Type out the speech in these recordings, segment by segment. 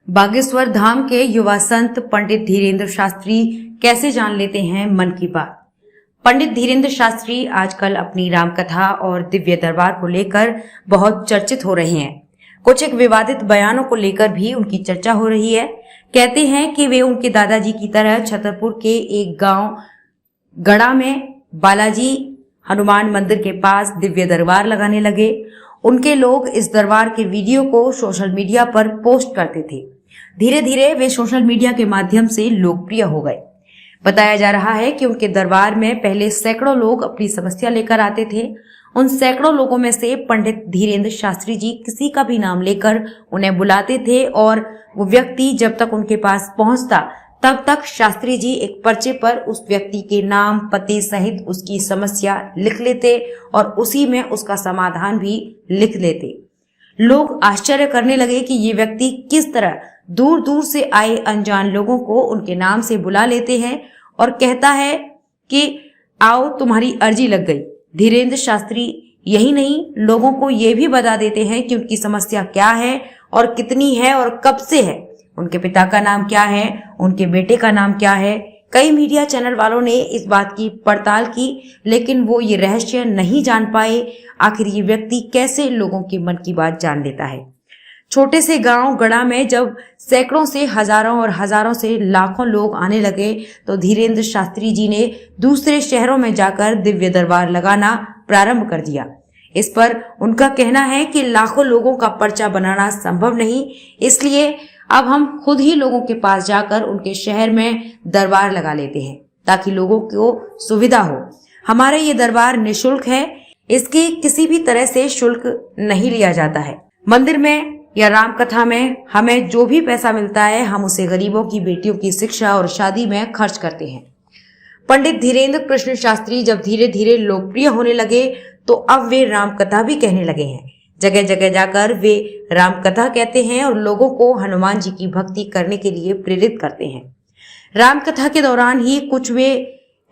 बागेश्वर धाम के युवा संत पंडित धीरेन्द्र शास्त्री कैसे जान लेते हैं मन की बात। पंडित धीरेन्द्र शास्त्री आजकल अपनी रामकथा और दिव्य दरबार को लेकर बहुत चर्चित हो रहे हैं। कुछ एक विवादित बयानों को लेकर भी उनकी चर्चा हो रही है। कहते हैं कि वे उनके दादाजी की तरह छतरपुर के एक गांव गड़ा में बालाजी हनुमान मंदिर के पास दिव्य दरबार लगाने लगे। उनके लोग इस दरबार के वीडियो को सोशल मीडिया पर पोस्ट करते थे। धीरे धीरे वे सोशल मीडिया के माध्यम से लोकप्रिय हो गए। बताया जा रहा है कि उनके दरबार में पहले सैकड़ों लोग अपनी समस्या लेकर आते थे। उन सैकड़ों लोगों में से पंडित धीरेन्द्र शास्त्री जी किसी का भी नाम लेकर उन्हें बुलाते थे और वो व्यक्ति जब तक उनके पास पहुंचता तब तक शास्त्री जी एक पर्चे पर उस व्यक्ति के नाम पते सहित उसकी समस्या लिख लेते और उसी में उसका समाधान भी लिख लेते। लोग आश्चर्य करने लगे कि ये व्यक्ति किस तरह दूर दूर से आए अनजान लोगों को उनके नाम से बुला लेते हैं और कहता है कि आओ तुम्हारी अर्जी लग गई। धीरेन्द्र शास्त्री यही नहीं, लोगों को ये भी बता देते हैं कि उनकी समस्या क्या है और कितनी है और कब से है, उनके पिता का नाम क्या है, उनके बेटे का नाम क्या है। कई मीडिया चैनल वालों ने इस बात की पड़ताल की, लेकिन वो ये रहस्य नहीं जान पाए आखिर ये व्यक्ति कैसे लोगों के मन की बात जान लेता है। छोटे से गांव गड़ा में जब सैकड़ों से हजारों और हजारों से लाखों लोग आने लगे तो धीरेन्द्र शास्त्री जी ने दूसरे शहरों में जाकर दिव्य दरबार लगाना प्रारंभ कर दिया। इस पर उनका कहना है कि लाखों लोगों का पर्चा बनाना संभव नहीं, इसलिए अब हम खुद ही लोगों के पास जाकर उनके शहर में दरबार लगा लेते हैं ताकि लोगों को सुविधा हो। हमारा ये दरबार निःशुल्क है, इसकी किसी भी तरह से शुल्क नहीं लिया जाता है। मंदिर में या राम कथा में हमें जो भी पैसा मिलता है हम उसे गरीबों की बेटियों की शिक्षा और शादी में खर्च करते हैं। पंडित धीरेन्द्र कृष्ण शास्त्री जब धीरे धीरे लोकप्रिय होने लगे तो अब वे राम कथा भी कहने लगे हैं। जगह जगह जाकर वे राम कथा कहते हैं और लोगों को हनुमान जी की भक्ति करने के लिए प्रेरित करते हैं। राम कथा के दौरान ही कुछ वे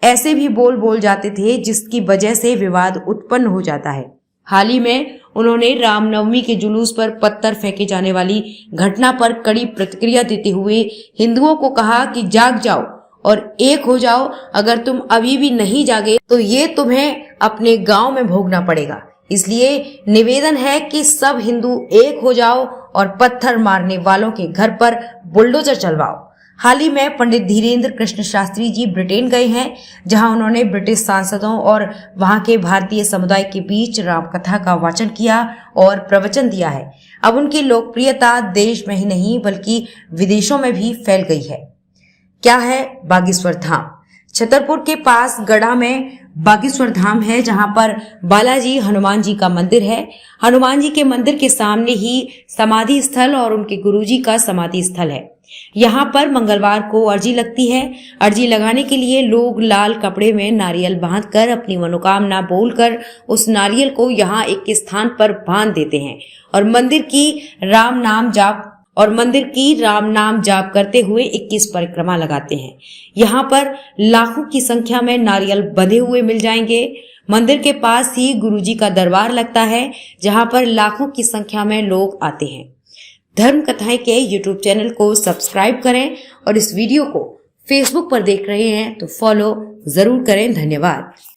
ऐसे भी बोल जाते थे जिसकी वजह से विवाद उत्पन्न हो जाता है। हाल ही में उन्होंने रामनवमी के जुलूस पर पत्थर फेंके जाने वाली घटना पर कड़ी प्रतिक्रिया देते हुए हिंदुओं को कहा कि जाग जाओ और एक हो जाओ। अगर तुम अभी भी नहीं जागे तो ये तुम्हें अपने गांव में भोगना पड़ेगा। इसलिए निवेदन है कि सब हिंदू एक हो जाओ और पत्थर मारने वालों के घर पर बुलडोजर चलवाओ। हाल ही में पंडित धीरेन्द्र कृष्ण शास्त्री जी ब्रिटेन गए हैं, जहां उन्होंने ब्रिटिश सांसदों और वहां के भारतीय समुदाय के बीच रामकथा का वाचन किया और प्रवचन दिया है। अब उनकी लोकप्रियता देश में ही नहीं बल्कि विदेशों में भी फैल गई है। क्या है बागेश्वर धाम? छतरपुर के पास गड़ा में बागेश्वर धाम है, जहां पर बालाजी हनुमान जी का मंदिर है। हनुमान जी के मंदिर के सामने ही समाधि स्थल और उनके गुरुजी का समाधि स्थल है। यहाँ पर मंगलवार को अर्जी लगती है। अर्जी लगाने के लिए लोग लाल कपड़े में नारियल बांधकर अपनी मनोकामना बोलकर उस नारियल को यहाँ एक स्थान पर बांध देते हैं और मंदिर की राम नाम जाप करते हुए 21 परिक्रमा लगाते हैं। यहाँ पर लाखों की संख्या में नारियल बंधे हुए मिल जाएंगे। मंदिर के पास ही गुरुजी का दरबार लगता है, जहाँ पर लाखों की संख्या में लोग आते हैं। धर्म कथाएं के YouTube चैनल को सब्सक्राइब करें और इस वीडियो को Facebook पर देख रहे हैं तो फॉलो जरूर करें। धन्यवाद।